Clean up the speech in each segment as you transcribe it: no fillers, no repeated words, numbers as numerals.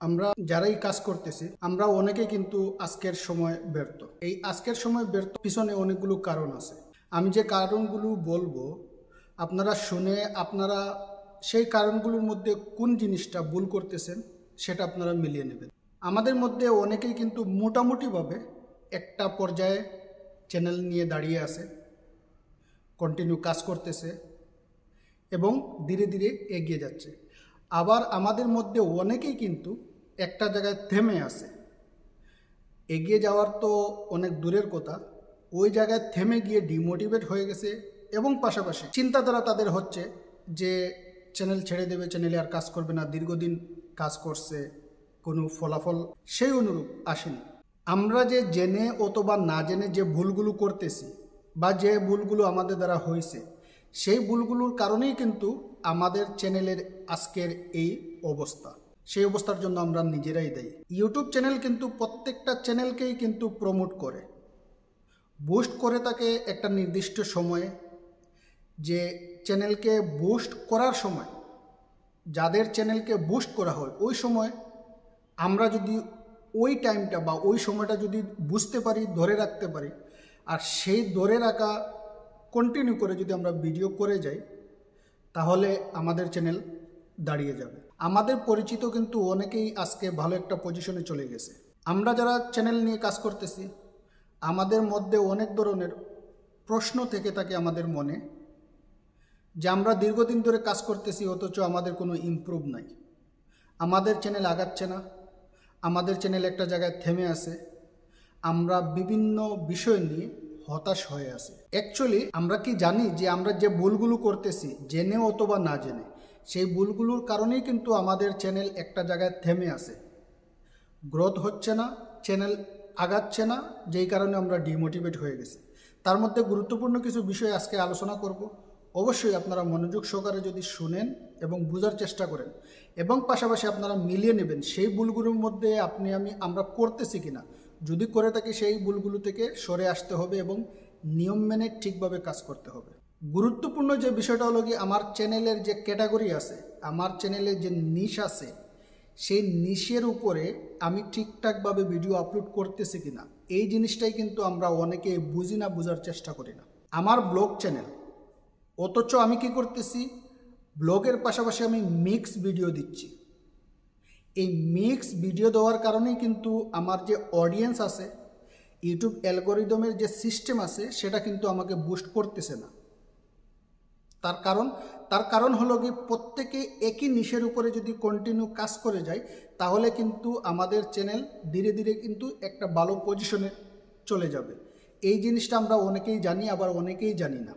আমরা যারাই কাজ করতেছি আমরা অনেকে কিন্তু আজকের সময় ব্যর্থ। এই আজকের সময় ব্যর্থ পিছনে অনেকগুলো কারণ আছে। আমি যে কারণগুলো বলবো আপনারা শুনে আপনারা সেই কারণগুলোর মধ্যে কোন জিনিসটা ভুল করতেছেন সেটা আপনারা মিলিয়ে নেবেন। আমাদের মধ্যে অনেকেই কিন্তু মোটামুটিভাবে একটা পর্যায়ে চ্যানেল নিয়ে দাঁড়িয়ে আছে, কন্টিনিউ কাজ করতেছে এবং ধীরে ধীরে এগিয়ে যাচ্ছে। আবার আমাদের মধ্যে অনেকেই কিন্তু একটা জায়গায় থেমে আছে। এগিয়ে যাওয়ার তো অনেক দূরের কথা, ওই জায়গায় থেমে গিয়ে ডিমোটিভেট হয়ে গেছে এবং পাশাপাশি চিন্তাধারা তাদের হচ্ছে যে চ্যানেল ছেড়ে দেবে, চ্যানেলে আর কাজ করবে না। দীর্ঘদিন কাজ করছে, কোনো ফলাফল সেই অনুরূপ আসেনি। আমরা যে জেনে অথবা না জেনে যে ভুলগুলো করতেছি বা যে ভুলগুলো আমাদের দ্বারা হয়েছে সেই ভুলগুলোর কারণেই কিন্তু আমাদের চ্যানেলের আজকের এই অবস্থা। সেই অবস্থার জন্য আমরা নিজেরাই দায়ী। ইউটিউব চ্যানেল কিন্তু প্রত্যেকটা চ্যানেলকেই কিন্তু প্রমোট করে, বুস্ট করে তাকে একটা নির্দিষ্ট সময়ে। যে চ্যানেলকে বুস্ট করার সময়, যাদের চ্যানেলকে বুস্ট করা হয় ওই সময় আমরা যদি ওই টাইমটা বা ওই সময়টা যদি বুঝতে পারি, ধরে রাখতে পারি, আর সেই ধরে রাখা কন্টিনিউ করে যদি আমরা ভিডিও করে যাই তাহলে আমাদের চ্যানেল দাঁড়িয়ে যাবে। আমাদের পরিচিত কিন্তু অনেকেই আজকে ভালো একটা পজিশনে চলে গেছে। আমরা যারা চ্যানেল নিয়ে কাজ করতেছি আমাদের মধ্যে অনেক ধরনের প্রশ্ন থেকে থাকে আমাদের মনে, যে আমরা দীর্ঘদিন ধরে কাজ করতেছি অথচ আমাদের কোনো ইমপ্রুভ নাই, আমাদের চ্যানেল আগাচ্ছে না, আমাদের চ্যানেল একটা জায়গায় থেমে আছে, আমরা বিভিন্ন বিষয় নিয়ে হতাশ হয়ে আছে। অ্যাকচুয়ালি আমরা কি জানি যে আমরা যে ভুলগুলো করতেছি জেনে অথবা না জেনে, সেই ভুলগুলোর কারণেই কিন্তু আমাদের চ্যানেল একটা জায়গায় থেমে আছে, গ্রোথ হচ্ছে না, চ্যানেল আগাচ্ছে না, যেই কারণে আমরা ডিমোটিভেট হয়ে গেছি। তার মধ্যে গুরুত্বপূর্ণ কিছু বিষয় আজকে আলোচনা করব। অবশ্যই আপনারা মনোযোগ সহকারে যদি শুনেন এবং বোঝার চেষ্টা করেন এবং পাশাপাশি আপনারা মিলিয়ে নেবেন সেই ভুলগুলোর মধ্যে আমরা করতেছি কিনা। যদি করে থাকি সেই ভুলগুলো থেকে সরে আসতে হবে এবং নিয়ম মেনে ঠিকভাবে কাজ করতে হবে। গুরুত্বপূর্ণ যে বিষয়টা হলো কি, আমার চ্যানেলের যে ক্যাটাগরি আছে, আমার চ্যানেলের যে নিশ আছে, সেই নিশের উপরে আমি ঠিকঠাকভাবে ভিডিও আপলোড করতেছি কিনা, এই জিনিসটাই কিন্তু আমরা অনেকে বুঝি না, বোঝার চেষ্টা করি না। আমার ব্লগ চ্যানেল, অথচ আমি কি করতেছি, ব্লগের পাশাপাশি আমি মিক্স ভিডিও দিচ্ছি। এই মিক্স ভিডিও দেওয়ার কারণেই কিন্তু আমার যে অডিয়েন্স আছে, ইউটিউব অ্যালগোরিদমের যে সিস্টেম আছে সেটা কিন্তু আমাকে বুস্ট করতেছে না। তার কারণ হলো কি, প্রত্যেকে একই নিশের উপরে যদি কন্টিনিউ কাজ করে যায় তাহলে কিন্তু আমাদের চ্যানেল ধীরে ধীরে কিন্তু একটা ভালো পজিশনে চলে যাবে। এই জিনিসটা আমরা অনেকেই জানি, আবার অনেকেই জানি না।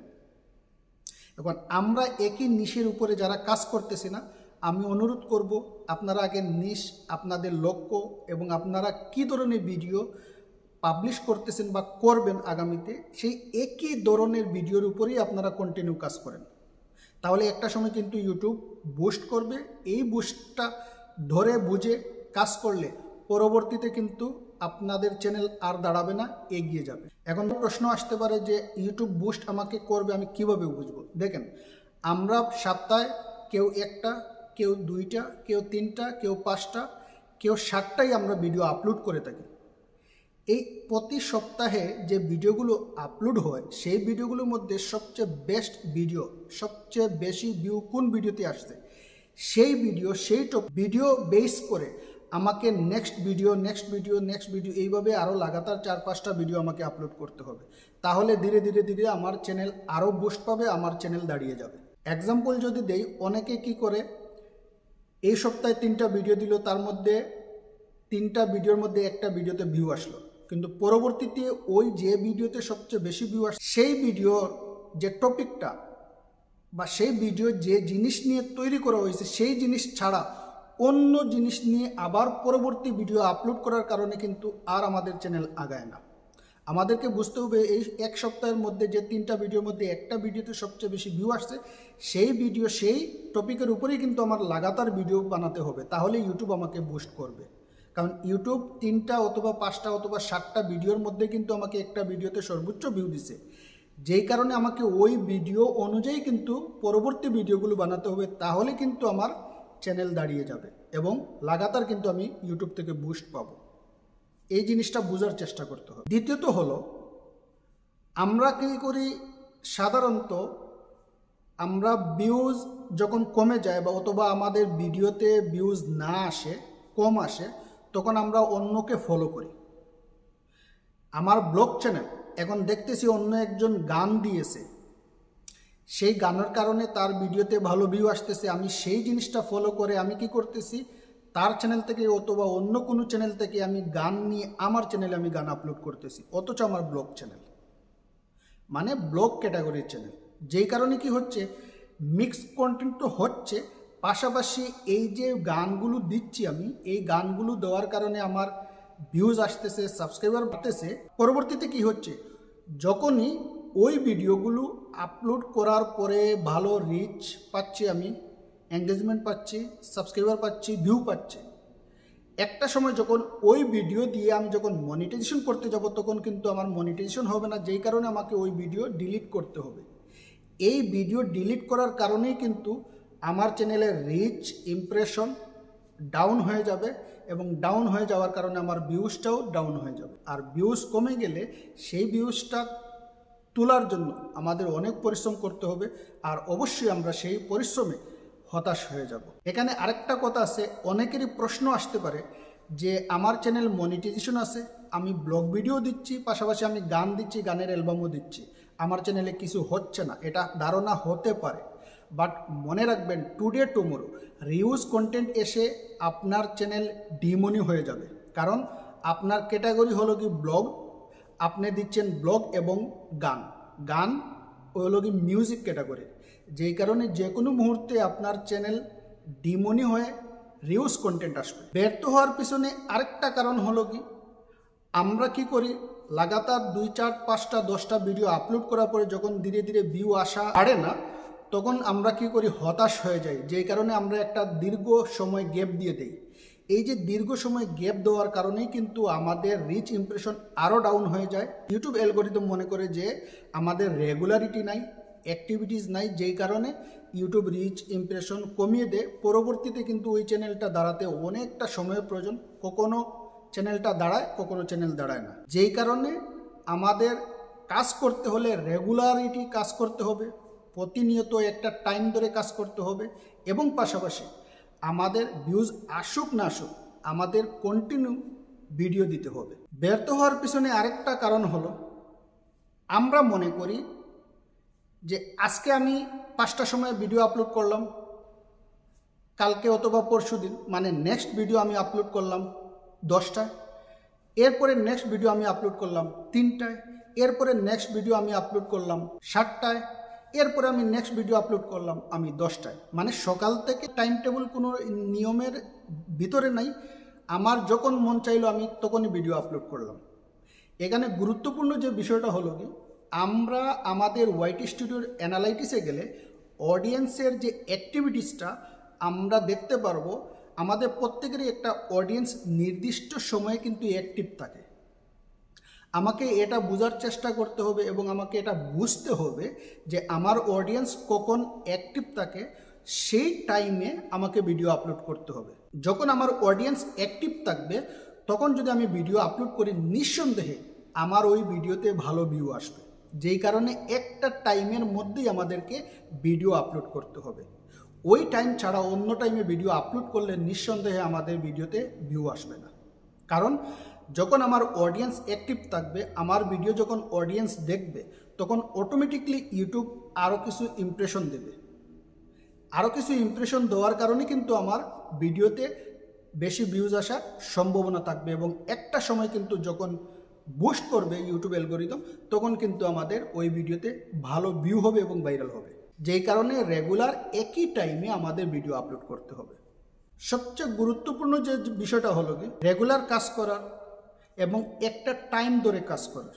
এখন আমরা একই নিশের উপরে যারা কাজ করতেছি না, আমি অনুরোধ করব আপনারা আগে নিশ, আপনাদের লক্ষ্য এবং আপনারা কী ধরনের ভিডিও পাবলিশ করতেছেন বা করবেন আগামীতে, সেই একই ধরনের ভিডিওর উপরেই আপনারা কন্টিনিউ কাজ করেন। তাহলে একটা সময় কিন্তু ইউটিউব বুস্ট করবে। এই বুস্টটা ধরে বুঝে কাজ করলে পরবর্তীতে কিন্তু আপনাদের চ্যানেল আর দাঁড়াবে না, এগিয়ে যাবে। এখন প্রশ্ন আসতে পারে যে ইউটিউব বুস্ট আমাকে করবে, আমি কিভাবে বুঝবো? দেখেন, আমরা সপ্তাহে কেউ একটা, কেউ দুইটা, কেউ তিনটা, কেউ পাঁচটা, কেউ 7টাই আমরা ভিডিও আপলোড করে থাকি। এই প্রতি সপ্তাহে যে ভিডিওগুলো আপলোড হয় সেই ভিডিওগুলোর মধ্যে সবচেয়ে বেস্ট ভিডিও, সবচেয়ে বেশি ভিউ কোন ভিডিওতে আসছে, সেই ভিডিও বেস করে আমাকে নেক্সট ভিডিও এইভাবে আরও লাগাতার 4-5টা ভিডিও আমাকে আপলোড করতে হবে। তাহলে ধীরে ধীরে ধীরে আমার চ্যানেল আরও বুস্ট পাবে, আমার চ্যানেল দাঁড়িয়ে যাবে। এক্সাম্পল যদি দেই, অনেকে কি করে, এই সপ্তাহে 3টা ভিডিও দিল, তার মধ্যে 3টা ভিডিওর মধ্যে একটা ভিডিওতে ভিউ আসলো, কিন্তু পরবর্তীতে ওই যে ভিডিওতে সবচেয়ে বেশি ভিউ আসে সেই ভিডিওর যে টপিকটা বা সেই ভিডিও যে জিনিস নিয়ে তৈরি করা হয়েছে সেই জিনিস ছাড়া অন্য জিনিস নিয়ে আবার পরবর্তী ভিডিও আপলোড করার কারণে কিন্তু আর আমাদের চ্যানেল আগায় না। আমাদেরকে বুঝতে হবে এই এক সপ্তাহের মধ্যে যে 3টা ভিডিওর মধ্যে একটা ভিডিওতে সবচেয়ে বেশি ভিউ আসছে, সেই ভিডিও সেই টপিকের উপরেই কিন্তু আমার লাগাতার ভিডিও বানাতে হবে, তাহলে ইউটিউব আমাকে বুস্ট করবে। কারণ ইউটিউব 3টা অথবা 5টা অথবা 7টা ভিডিওর মধ্যে কিন্তু আমাকে একটা ভিডিওতে সর্বোচ্চ ভিউ দিছে, যেই কারণে আমাকে ওই ভিডিও অনুযায়ী কিন্তু পরবর্তী ভিডিওগুলো বানাতে হবে, তাহলে কিন্তু আমার চ্যানেল দাঁড়িয়ে যাবে এবং লাগাতার কিন্তু আমি ইউটিউব থেকে বুস্ট পাবো। এই জিনিসটা বোঝার চেষ্টা করতে হবে। দ্বিতীয়ত হলো, আমরা কী করি, সাধারণত আমরা ভিউজ যখন কমে যায় বা অথবা আমাদের ভিডিওতে ভিউজ না আসে, কম আসে, তখন আমরা অন্যকে ফলো করি। আমার ব্লগ চ্যানেল এখন দেখতেছি অন্য একজন গান দিয়েছে, সেই গানের কারণে তার ভিডিওতে ভালো ভিউ আসতেছে, আমি সেই জিনিসটা ফলো করে আমি কি করতেছি, তার চ্যানেল থেকে অথবা অন্য কোনো চ্যানেল থেকে আমি গান নিয়ে আমার চ্যানেলে আমি গান আপলোড করতেছি, অথচ আমার ব্লগ চ্যানেল মানে ব্লগ ক্যাটাগরির চ্যানেল। যেই কারণে কি হচ্ছে, মিক্স কন্টেন্ট তো হচ্ছে, পাশাপাশি এই যে গানগুলো দিচ্ছি আমি, এই গানগুলো দেওয়ার কারণে আমার ভিউজ আসতেছে, সাবস্ক্রাইবার বাড়তেছে। পরবর্তীতে কি হচ্ছে, যখনই ওই ভিডিওগুলো আপলোড করার পরে ভালো রিচ পাচ্ছি, আমি এঙ্গেজমেন্ট পাচ্ছি, সাবস্ক্রাইবার পাচ্ছি, ভিউ পাচ্ছি, একটা সময় যখন ওই ভিডিও দিয়ে আমি যখন মনিটাইজেশন করতে যাব, তখন কিন্তু আমার মনিটাইজেশন হবে না, যেই কারণে আমাকে ওই ভিডিও ডিলিট করতে হবে। এই ভিডিও ডিলিট করার কারণেই কিন্তু আমার চ্যানেলের রিচ, ইমপ্রেশন ডাউন হয়ে যাবে এবং ডাউন হয়ে যাওয়ার কারণে আমার ভিউজটাও ডাউন হয়ে যাবে। আর ভিউজ কমে গেলে সেই ভিউজটা তোলার জন্য আমাদের অনেক পরিশ্রম করতে হবে, আর অবশ্যই আমরা সেই পরিশ্রমে হতাশ হয়ে যাব। এখানে আরেকটা কথা আছে, অনেকেরই প্রশ্ন আসতে পারে যে আমার চ্যানেল মনিটাইজেশন আছে, আমি ব্লগ ভিডিও দিচ্ছি, পাশাপাশি আমি গান দিচ্ছি, গানের অ্যালবামও দিচ্ছি, আমার চ্যানেলে কিছু হচ্ছে না। এটা ধারণা হতে পারে, বাট মনে রাখবেন, টুডে টুমোরো রিউজ কন্টেন্ট এসে আপনার চ্যানেল ডিমনি হয়ে যাবে। কারণ আপনার ক্যাটাগরি হলো কি ব্লগ, আপনি দিচ্ছেন ব্লগ এবং গান, গান হলো কি মিউজিক ক্যাটাগরি, যেই কারণে যে কোনো মুহূর্তে আপনার চ্যানেল ডিমনি হয়ে রিউজ কন্টেন্ট আসবে। ব্যর্থ হওয়ার পিছনে আরেকটা কারণ হলো কি, আমরা কি করি, লাগাতার 2, 4, 5টা 10টা ভিডিও আপলোড করার পরে যখন ধীরে ধীরে ভিউ আসা বাড়ে না, তখন আমরা কি করি, হতাশ হয়ে যাই, যেই কারণে আমরা একটা দীর্ঘ সময় গ্যাপ দিয়ে দেই। এই যে দীর্ঘ সময় গ্যাপ দেওয়ার কারণেই কিন্তু আমাদের রিচ, ইমপ্রেশন আরও ডাউন হয়ে যায়। ইউটিউব অ্যালগরিদম মনে করে যে আমাদের রেগুলারিটি নাই, অ্যাক্টিভিটিস নাই, যেই কারণে ইউটিউব রিচ, ইমপ্রেশন কমিয়ে দেয়। পরবর্তীতে কিন্তু ওই চ্যানেলটা দাঁড়াতে অনেকটা সময়ের প্রয়োজন, কখনো চ্যানেলটা দাঁড়ায়, কখনো চ্যানেল দাঁড়ায় না। যেই কারণে আমাদের কাজ করতে হলে রেগুলারিটি কাজ করতে হবে, প্রতিনিয়ত একটা টাইম ধরে কাজ করতে হবে, এবং পাশাপাশি আমাদের ভিউজ আসুক না আসুক আমাদের কন্টিনিউ ভিডিও দিতে হবে। ব্যর্থ হওয়ার পিছনে আরেকটা কারণ হলো, আমরা মনে করি যে আজকে আমি 5টার সময় ভিডিও আপলোড করলাম, কালকে অথবা পরশু দিন মানে নেক্সট ভিডিও আমি আপলোড করলাম 10টায়, এরপরে নেক্সট ভিডিও আমি আপলোড করলাম 3টায়, এরপরে নেক্সট ভিডিও আমি আপলোড করলাম 7টায়, এরপরে আমি নেক্সট ভিডিও আপলোড করলাম আমি 10টায়। মানে সকাল থেকে টাইম টেবিল কোনো নিয়মের ভিতরে নাই, আমার যখন মন চাইলো আমি তখনই ভিডিও আপলোড করলাম। এখানে গুরুত্বপূর্ণ যে বিষয়টা হলো কি, আমরা আমাদের ওয়াইটি স্টুডিওর অ্যানালাইটিসে গেলে অডিয়েন্সের যে অ্যাক্টিভিটিসটা আমরা দেখতে পারবো, আমাদের প্রত্যেকেরই একটা অডিয়েন্স নির্দিষ্ট সময়ে কিন্তু অ্যাক্টিভ থাকে। আমাকে এটা বোঝার চেষ্টা করতে হবে এবং আমাকে এটা বুঝতে হবে যে আমার অডিয়েন্স কখন অ্যাক্টিভ থাকে, সেই টাইমে আমাকে ভিডিও আপলোড করতে হবে। যখন আমার অডিয়েন্স অ্যাক্টিভ থাকবে, তখন যদি আমি ভিডিও আপলোড করি, নিঃসন্দেহে আমার ওই ভিডিওতে ভালো ভিউ আসবে। যেই কারণে একটা টাইমের মধ্যেই আমাদেরকে ভিডিও আপলোড করতে হবে। ওই টাইম ছাড়া অন্য টাইমে ভিডিও আপলোড করলে নিঃসন্দেহে আমাদের ভিডিওতে ভিউ আসবে না। কারণ যখন আমার অডিয়েন্স অ্যাক্টিভ থাকবে, আমার ভিডিও যখন অডিয়েন্স দেখবে, তখন অটোমেটিকলি ইউটিউব আরও কিছু ইমপ্রেশন দেবে। আরও কিছু ইমপ্রেশন দেওয়ার কারণে কিন্তু আমার ভিডিওতে বেশি ভিউজ আসার সম্ভাবনা থাকবে, এবং একটা সময় কিন্তু যখন বুস্ট করবে ইউটিউব অ্যালগরিদম, তখন কিন্তু আমাদের ওই ভিডিওতে ভালো ভিউ হবে এবং ভাইরাল হবে। যেই কারণে রেগুলার একই টাইমে আমাদের ভিডিও আপলোড করতে হবে। সবচেয়ে গুরুত্বপূর্ণ যে বিষয়টা হলো কি, রেগুলার কাজ করার এবং একটা টাইম ধরে কাজ করার,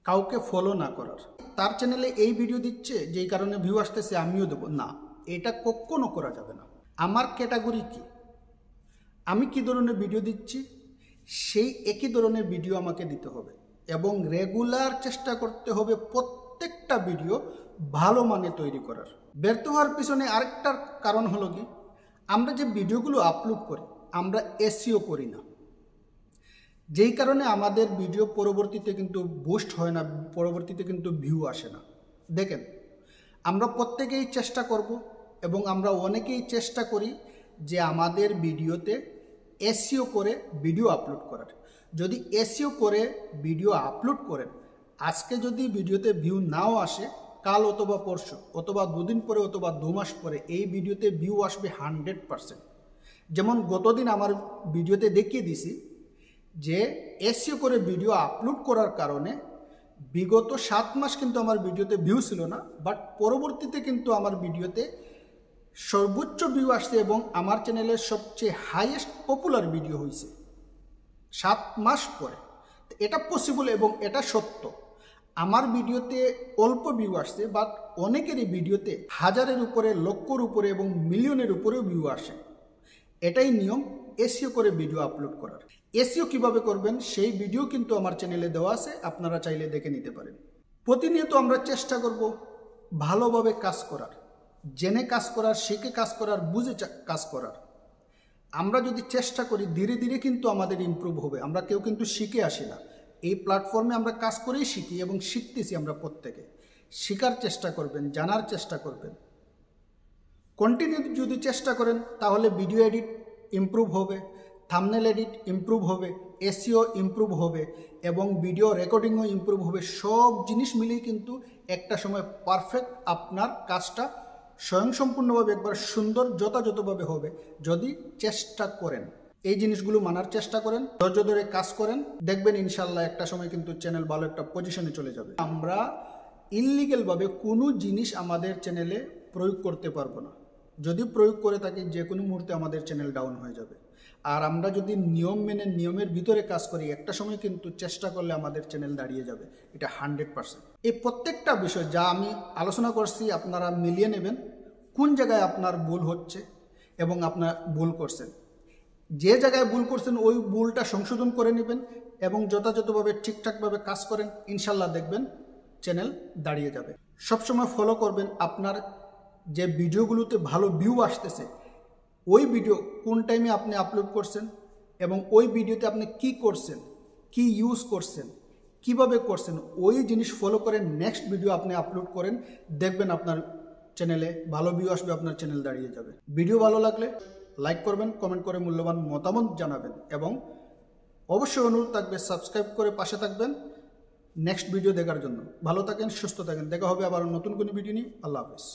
কাউকে ফলো না করার। তার চ্যানেলে এই ভিডিও দিচ্ছে, যেই কারণে ভিউ আসতেছে আমিও দেবো না, এটা কখনো করা যাবে না। আমার ক্যাটাগরি কি, আমি কি ধরনের ভিডিও দিচ্ছি, সেই একই ধরনের ভিডিও আমাকে দিতে হবে এবং রেগুলার চেষ্টা করতে হবে প্রত্যেকটা ভিডিও ভালো মানে তৈরি করার। ব্যর্থ হওয়ার পিছনে আরেকটা কারণ হলো কি, আমরা যে ভিডিওগুলো আপলোড করি আমরা এসইও করি না, যেই কারণে আমাদের ভিডিও পরবর্তীতে কিন্তু বুস্ট হয় না, পরবর্তীতে কিন্তু ভিউ আসে না। দেখেন, আমরা প্রত্যেকেই চেষ্টা করব এবং আমরা অনেকেই চেষ্টা করি যে আমাদের ভিডিওতে এসইও করে ভিডিও আপলোড করার। যদি এসইও করে ভিডিও আপলোড করেন, আজকে যদি ভিডিওতে ভিউ নাও আসে, কাল অথবা পরশু অথবা দুদিন পরে অথবা 2 মাস পরে এই ভিডিওতে ভিউ আসবে 100%। যেমন গতদিন আমার ভিডিওতে দেখিয়ে দিছি যে এসইও করে ভিডিও আপলোড করার কারণে বিগত 7 মাস কিন্তু আমার ভিডিওতে ভিউ ছিল না, বাট পরবর্তীতে কিন্তু আমার ভিডিওতে সর্বোচ্চ ভিউ আসছে এবং আমার চ্যানেলের সবচেয়ে হাইয়েস্ট পপুলার ভিডিও হয়েছে 7 মাস পরে। এটা পসিবল এবং এটা সত্য। আমার ভিডিওতে অল্প ভিউ আসছে, বাট অনেকেরই ভিডিওতে হাজারের উপরে, লক্ষর উপরে এবং মিলিয়নের উপরেও ভিউ আসে। এটাই নিয়ম এসইও করে ভিডিও আপলোড করার। এসইও কিভাবে করবেন সেই ভিডিও কিন্তু আমার চ্যানেলে দেওয়া আছে, আপনারা চাইলে দেখে নিতে পারেন। প্রতিনিয়ত আমরা চেষ্টা করব ভালোভাবে কাজ করার, জেনে কাজ করার, শিখে কাজ করার, বুঝে কাজ করার। আমরা যদি চেষ্টা করি ধীরে ধীরে কিন্তু আমাদের ইমপ্রুভ হবে। আমরা কেউ কিন্তু শিখে আসি না, এই প্ল্যাটফর্মে আমরা কাজ করেই শিখি এবং শিখতেছি। আমরা প্রত্যেকে শেখার চেষ্টা করবেন, জানার চেষ্টা করবেন। কন্টিনিউ যদি চেষ্টা করেন তাহলে ভিডিও এডিট ইমপ্রুভ হবে, থাম্বনেল এডিট ইমপ্রুভ হবে, এসইও ইমপ্রুভ হবে এবং ভিডিও রেকর্ডিংও ইমপ্রুভ হবে। সব জিনিস মিলিয়ে কিন্তু একটা সময় পারফেক্ট আপনার কাজটা স্বয়ংসম্পূর্ণভাবে একবার সুন্দর যথাযথভাবে হবে যদি চেষ্টা করেন। এই জিনিসগুলো মানার চেষ্টা করেন, ধৈর্য ধরে কাজ করেন, দেখবেন ইনশাল্লাহ একটা সময় কিন্তু চ্যানেল ভালো একটা পজিশনে চলে যাবে। আমরা ইললিগ্যালভাবে কোনো জিনিস আমাদের চ্যানেলে প্রয়োগ করতে পারবো না। যদি প্রয়োগ করে থাকি যে কোনো মুহূর্তে আমাদের চ্যানেল ডাউন হয়ে যাবে। আর আমরা যদি নিয়ম মেনে নিয়মের ভিতরে কাজ করি, একটা সময় কিন্তু চেষ্টা করলে আমাদের চ্যানেল দাঁড়িয়ে যাবে, এটা 100%। এই প্রত্যেকটা বিষয় যা আমি আলোচনা করছি আপনারা মিলিয়ে নেবেন কোন জায়গায় আপনার ভুল হচ্ছে এবং আপনার ভুল করছেন। যে জায়গায় ভুল করছেন ওই ভুলটা সংশোধন করে নেবেন এবং যথাযথভাবে ঠিকঠাকভাবে কাজ করেন, ইনশাল্লাহ দেখবেন চ্যানেল দাঁড়িয়ে যাবে। সবসময় ফলো করবেন আপনার যে ভিডিওগুলোতে ভালো ভিউ আসতেছে ওই ভিডিও কোন টাইমে আপনি আপলোড করছেন এবং ওই ভিডিওতে আপনি কি করছেন, কি ইউজ করছেন, কিভাবে করছেন, ওই জিনিস ফলো করে নেক্সট ভিডিও আপনি আপলোড করেন, দেখবেন আপনার চ্যানেলে ভালো ভিউ আসবে, আপনার চ্যানেল দাঁড়িয়ে যাবে। ভিডিও ভালো লাগলে লাইক করবেন, কমেন্ট করে মূল্যবান মতামত জানাবেন এবং অবশ্যই অনুরোধ থাকবে সাবস্ক্রাইব করে পাশে থাকবেন নেক্সট ভিডিও দেখার জন্য। ভালো থাকেন, সুস্থ থাকেন, দেখা হবে আবার নতুন কোনো ভিডিও নিয়ে। আল্লাহ হাফেজ।